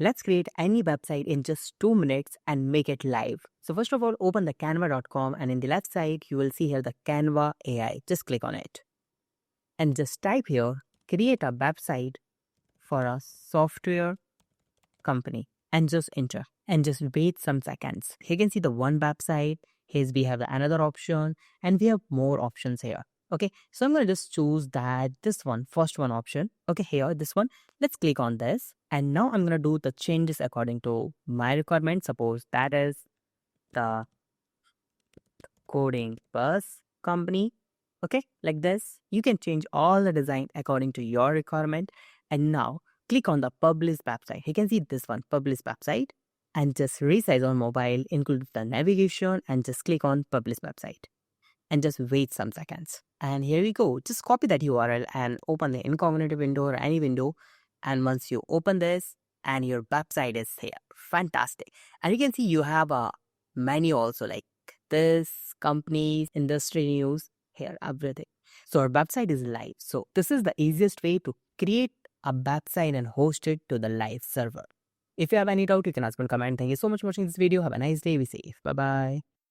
let's create any website in just 2 minutes and make it live. So first of all, open the canva.com and in the left side, you will see here the Canva AI. Just click on it and just type here, create a website for a software company and just enter and just wait some seconds. Here you can see the one website. Here we have the another option and we have more options here. Okay, so I'm going to just choose this one, first one option. Okay, here, this one. Let's click on this. And now I'm going to do the changes according to my requirement. Suppose that is the coding bus company. Okay, like this. You can change all the design according to your requirement. And now click on the publish website. You can see this one, publish website. And just resize on mobile, include the navigation and just click on publish website. And just wait some seconds. And here we go. Just copy that URL and open the incognito window or any window. And once you open this and your website is here. Fantastic. And you can see you have a menu also like this, companies, industry news, here, everything. So our website is live. So this is the easiest way to create a website and host it to the live server. If you have any doubt, you can ask me in comment. Thank you so much for watching this video. Have a nice day. Be safe. Bye-bye.